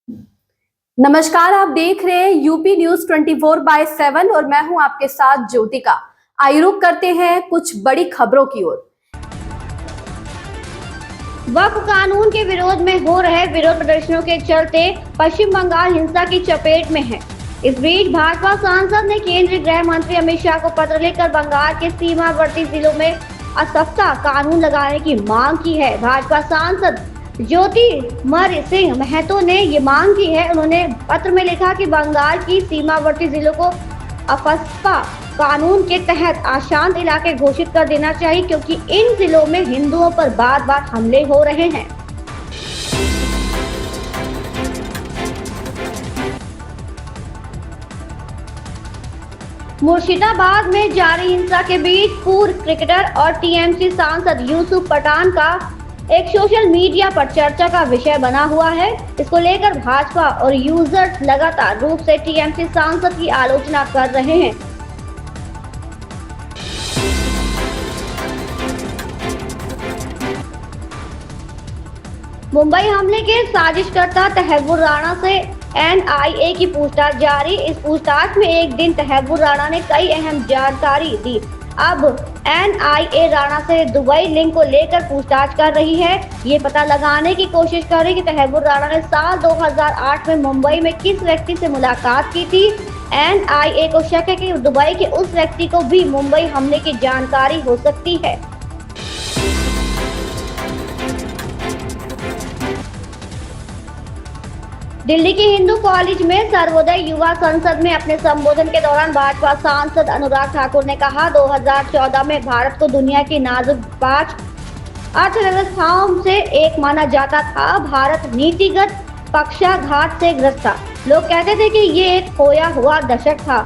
नमस्कार, आप देख रहे हैं यूपी न्यूज 24/7 और मैं हूं आपके साथ ज्योतिका। आइए रुक करते हैं कुछ बड़ी खबरों की ओर। वक्फ कानून के विरोध में हो रहे विरोध प्रदर्शनों के चलते पश्चिम बंगाल हिंसा की चपेट में है। इस बीच भाजपा सांसद ने केंद्रीय गृह मंत्री अमित शाह को पत्र लिखकर बंगाल के सीमावर्ती जिलों में असफ्ता कानून लगाने की मांग की है। भाजपा सांसद ज्योतिर्मय सिंह महतो ने ये मांग की है। उन्होंने पत्र में लिखा कि बंगाल की सीमावर्ती जिलों को अफस्पा कानून के तहत अशांत इलाके घोषित कर देना चाहिए, क्योंकि इन जिलों में हिंदुओं पर बार बार हमले हो रहे हैं। मुर्शिदाबाद में जारी हिंसा के बीच पूर्व क्रिकेटर और टीएमसी सांसद यूसुफ पठान का एक सोशल मीडिया पर चर्चा का विषय बना हुआ है। इसको लेकर भाजपा और यूजर्स लगातार रूप से टीएमसी सांसद की आलोचना कर रहे हैं। मुंबई हमले के साजिशकर्ता तहव्वुर राणा से एनआईए की पूछताछ जारी। इस पूछताछ में एक दिन तहव्वुर राणा ने कई अहम जानकारी दी। अब एनआईए राणा से दुबई लिंक को लेकर पूछताछ कर रही है। ये पता लगाने की कोशिश कर रही है कि तहव्वुर राणा ने साल 2008 में मुंबई में किस व्यक्ति से मुलाकात की थी। एनआईए को शक है कि दुबई के उस व्यक्ति को भी मुंबई हमले की जानकारी हो सकती है। दिल्ली के हिंदू कॉलेज में सर्वोदय युवा संसद में अपने संबोधन के दौरान भाजपा सांसद अनुराग ठाकुर ने कहा, 2014 में भारत को दुनिया की नाजुक 5 अर्थव्यवस्थाओं से एक माना जाता था। भारत नीतिगत पक्षाघात से ग्रस्त था। लोग कहते थे कि ये एक खोया हुआ दशक था,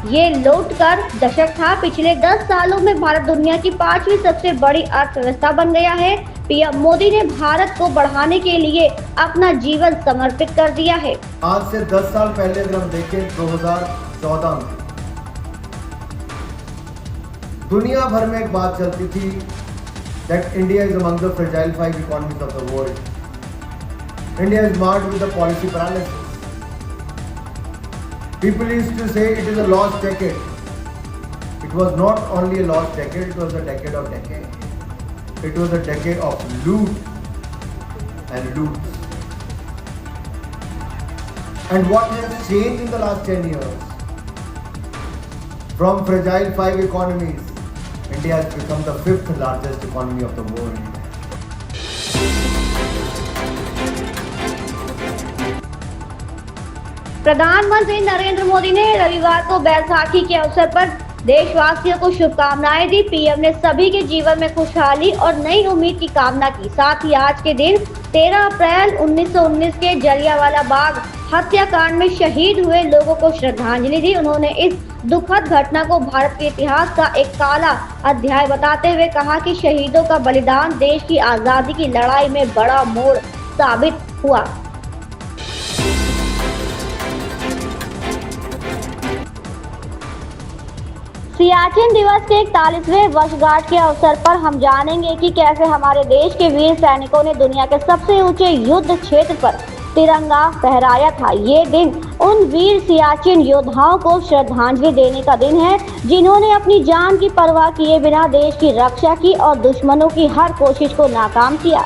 ये लौटकर दशक था। पिछले 10 सालों में भारत दुनिया की 5वीं सबसे बड़ी अर्थव्यवस्था बन गया है। पीएम मोदी ने भारत को बढ़ाने के लिए अपना जीवन समर्पित कर दिया है। आज से 10 साल पहले अगर हम देखें 2014 में दुनिया भर में एक बात चलती थी that India is among the fragile 5 economies of the world. India is marred with the policy paralysis. People used to say it is a lost decade. It was not only a lost decade, it was a decade of decades. It was a decade of loot and loot. And what has changed in the last 10 years? From fragile 5 economies, India has become the 5th largest economy of the world. प्रधानमंत्री नरेंद्र मोदी ने रविवार को बैसाखी के अवसर पर देशवासियों को शुभकामनाएं दी। पीएम ने सभी के जीवन में खुशहाली और नई उम्मीद की कामना की। साथ ही आज के दिन 13 अप्रैल 1919 के जलियांवाला बाग हत्याकांड में शहीद हुए लोगों को श्रद्धांजलि दी। उन्होंने इस दुखद घटना को भारत के इतिहास का एक काला अध्याय बताते हुए कहा कि शहीदों का बलिदान देश की आजादी की लड़ाई में बड़ा मोड़ साबित हुआ। सियाचिन दिवस के 41वें वर्षगांठ के अवसर पर हम जानेंगे कि कैसे हमारे देश के वीर सैनिकों ने दुनिया के सबसे ऊंचे युद्ध क्षेत्र पर तिरंगा फहराया था। ये दिन उन वीर सियाचिन योद्धाओं को श्रद्धांजलि देने का दिन है, जिन्होंने अपनी जान की परवाह किए बिना देश की रक्षा की और दुश्मनों की हर कोशिश को नाकाम किया।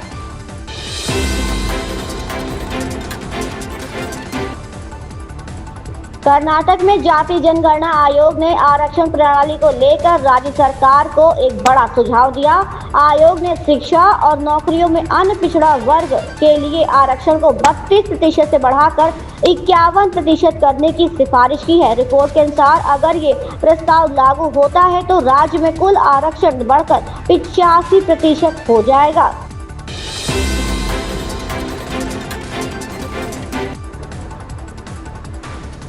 कर्नाटक में जाति जनगणना आयोग ने आरक्षण प्रणाली को लेकर राज्य सरकार को एक बड़ा सुझाव दिया। आयोग ने शिक्षा और नौकरियों में अन्य पिछड़ा वर्ग के लिए आरक्षण को 32% से बढ़ाकर 51% करने की सिफारिश की है। रिपोर्ट के अनुसार अगर ये प्रस्ताव लागू होता है तो राज्य में कुल आरक्षण बढ़कर 85% हो जाएगा।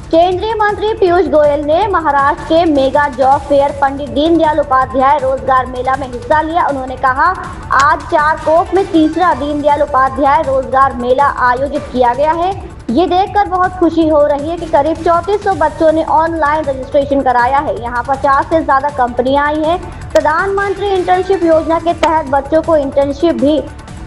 केंद्रीय मंत्री पीयूष गोयल ने महाराष्ट्र के mega job fair Pandit Deendayal Upadhyay रोजगार मेला में हिस्सा लिया। उन्होंने कहा, आज चारकोप में तीसरा दीनदयाल उपाध्याय रोजगार मेला आयोजित किया गया है। ये देखकर बहुत खुशी हो रही है कि करीब 3400 बच्चों ने ऑनलाइन रजिस्ट्रेशन कराया है। यहाँ 50 से ज्यादा कंपनियां आई हैं। प्रधानमंत्री इंटर्नशिप योजना के तहत बच्चों को इंटर्नशिप भी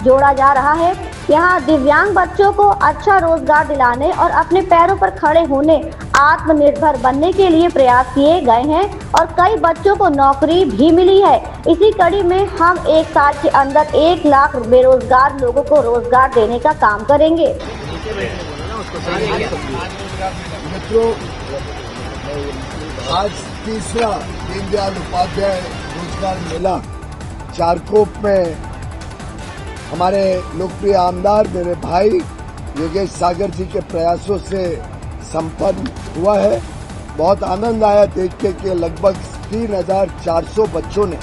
जोड़ा जा रहा है। यहाँ दिव्यांग बच्चों को अच्छा रोजगार दिलाने और अपने पैरों पर खड़े होने, आत्मनिर्भर बनने के लिए प्रयास किए गए हैं और कई बच्चों को नौकरी भी मिली है। इसी कड़ी में हम 1 साल के अंदर 1 लाख बेरोजगार लोगों को रोजगार देने का काम करेंगे। मित्रों, आज तीसरा दीनदयाल उपाध्याय रोजगार मेला चारकोप में हमारे लोकप्रिय आमदार मेरे भाई योगेश सागर जी के प्रयासों से संपन्न हुआ है। बहुत आनंद आया देख के कि लगभग 3,400 बच्चों ने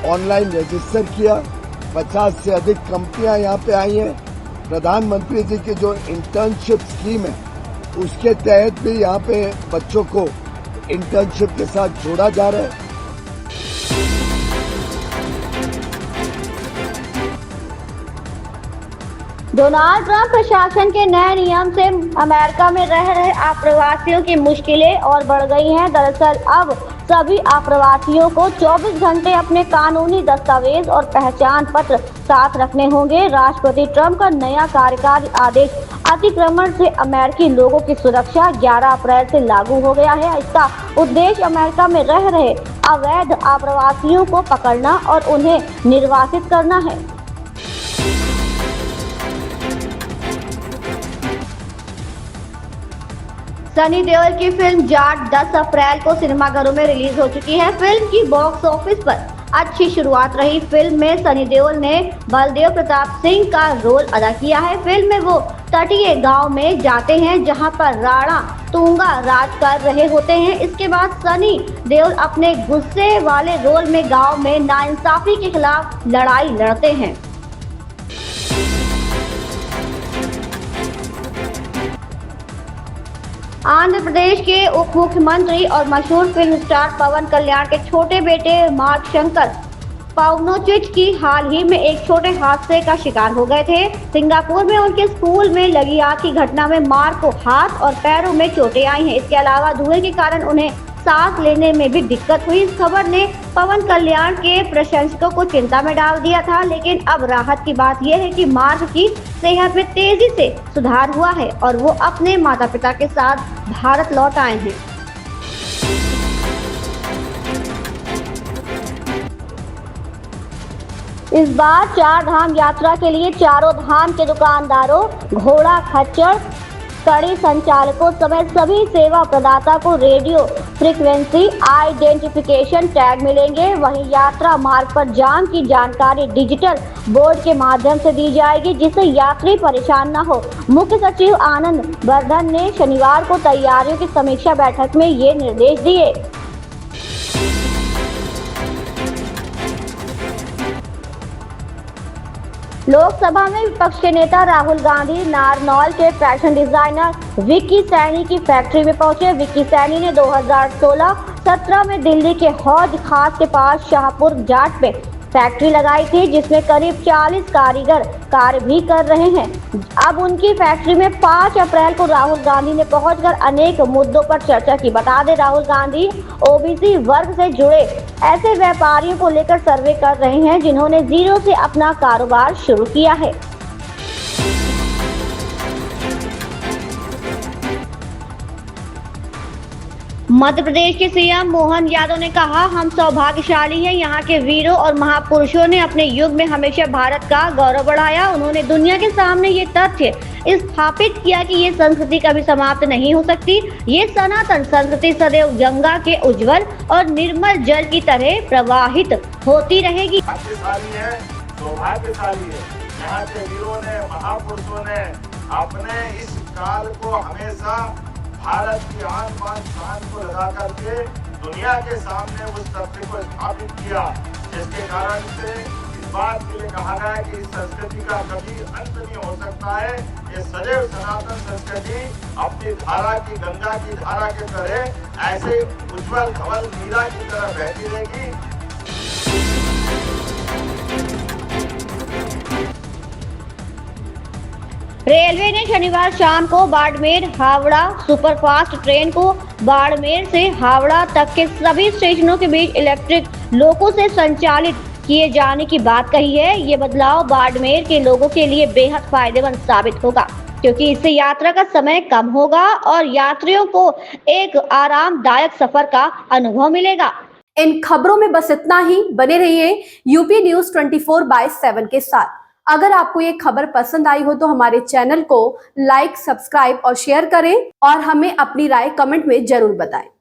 ऑनलाइन रजिस्टर किया। 50 से अधिक कंपनियां यहाँ पे आई हैं। प्रधानमंत्री जी की जो इंटर्नशिप स्कीम है उसके तहत भी यहाँ पे बच्चों को इंटर्नशिप के साथ जोड़ा जा रहा है। डोनाल्ड ट्रंप प्रशासन के नए नियम से अमेरिका में रह रहे आप्रवासियों की मुश्किलें और बढ़ गई हैं। दरअसल अब सभी आप्रवासियों को 24 घंटे अपने कानूनी दस्तावेज और पहचान पत्र साथ रखने होंगे। राष्ट्रपति ट्रंप का नया कार्यकारी आदेश अतिक्रमण से अमेरिकी लोगों की सुरक्षा 11 अप्रैल से लागू हो गया है। इसका उद्देश्य अमेरिका में रह रहे अवैध आप्रवासियों को पकड़ना और उन्हें निर्वासित करना है। सनी देओल की फिल्म जाट 10 अप्रैल को सिनेमाघरों में रिलीज हो चुकी है। फिल्म की बॉक्स ऑफिस पर अच्छी शुरुआत रही। फिल्म में सनी देओल ने बलदेव प्रताप सिंह का रोल अदा किया है। फिल्म में वो तटीय गांव में जाते हैं जहां पर राणा तुंगा राज कर रहे होते हैं। इसके बाद सनी देओल अपने गुस्से वाले रोल में गांव में नाइंसाफी के खिलाफ लड़ाई लड़ते हैं। आंध्र प्रदेश के उप मुख्यमंत्री और मशहूर फिल्म स्टार पवन कल्याण के छोटे बेटे मार्क शंकर पाउनोचिच की हाल ही में एक छोटे हादसे का शिकार हो गए थे। सिंगापुर में उनके स्कूल में लगी आग की घटना में मार्क को हाथ और पैरों में चोटें आई हैं। इसके अलावा धुएं के कारण उन्हें सांस लेने में भी दिक्कत हुई। इस खबर ने पवन कल्याण के प्रशंसकों को चिंता में डाल दिया था, लेकिन अब राहत की बात यह है कि मार्क की सेहत में तेजी से सुधार हुआ है और वो अपने माता पिता के साथ भारत लौट आए हैं। इस बार 4 धाम यात्रा के लिए चारों धाम के दुकानदारों, घोड़ा खच्चर, कड़ी संचालकों समेत सभी सेवा प्रदाता को रेडियो फ्रीक्वेंसी आइडेंटिफिकेशन टैग मिलेंगे। वहीं यात्रा मार्ग पर जाम की जानकारी डिजिटल बोर्ड के माध्यम से दी जाएगी, जिससे यात्री परेशान न हो। मुख्य सचिव आनंद वर्धन ने शनिवार को तैयारियों की समीक्षा बैठक में ये निर्देश दिए। लोकसभा में विपक्ष के नेता राहुल गांधी नारनौल के फैशन डिजाइनर विक्की सैनी की फैक्ट्री में पहुंचे। विक्की सैनी ने 2016-17 में दिल्ली के हौज खास के पास शाहपुर जाट में फैक्ट्री लगाई थी, जिसमें करीब 40 कारीगर कार्य भी कर रहे हैं। अब उनकी फैक्ट्री में 5 अप्रैल को राहुल गांधी ने पहुंचकर अनेक मुद्दों पर चर्चा की। बता दें, राहुल गांधी ओबीसी वर्ग से जुड़े ऐसे व्यापारियों को लेकर सर्वे कर रहे हैं जिन्होंने जीरो से अपना कारोबार शुरू किया है। मध्य प्रदेश के सीएम मोहन यादव ने कहा, हम सौभाग्यशाली हैं। यहाँ के वीरों और महापुरुषों ने अपने युग में हमेशा भारत का गौरव बढ़ाया। उन्होंने दुनिया के सामने ये तथ्य स्थापित किया कि ये संस्कृति कभी समाप्त नहीं हो सकती। ये सनातन संस्कृति सदैव गंगा के उज्जवल और निर्मल जल की तरह प्रवाहित होती रहेगी। सौभाग्यशाली है। यहाँ के वीरों ने, महापुरुषों ने अपने इस काल को हमेशा भारत की आन बान शान को लगा करके दुनिया के सामने उस तथ्य को स्थापित किया, जिसके कारण से इस बात के लिए कहा गया है कि इस संस्कृति का कभी अंत नहीं हो सकता है। ये सदैव सनातन संस्कृति अपनी धारा की, गंगा की धारा के तरह ऐसे उज्जवल धवल मीरा की तरह बहती रहेगी। रेलवे ने शनिवार शाम को बाड़मेर हावड़ा सुपरफास्ट ट्रेन को बाड़मेर से हावड़ा तक के सभी स्टेशनों के बीच इलेक्ट्रिक लोको से संचालित किए जाने की बात कही है। ये बदलाव बाड़मेर के लोगों के लिए बेहद फायदेमंद साबित होगा, क्योंकि इससे यात्रा का समय कम होगा और यात्रियों को एक आरामदायक सफर का अनुभव मिलेगा। इन खबरों में बस इतना ही। बने रहिए यूपी न्यूज 24/7 के साथ। अगर आपको ये खबर पसंद आई हो तो हमारे चैनल को लाइक, सब्सक्राइब और शेयर करें और हमें अपनी राय कमेंट में जरूर बताएं।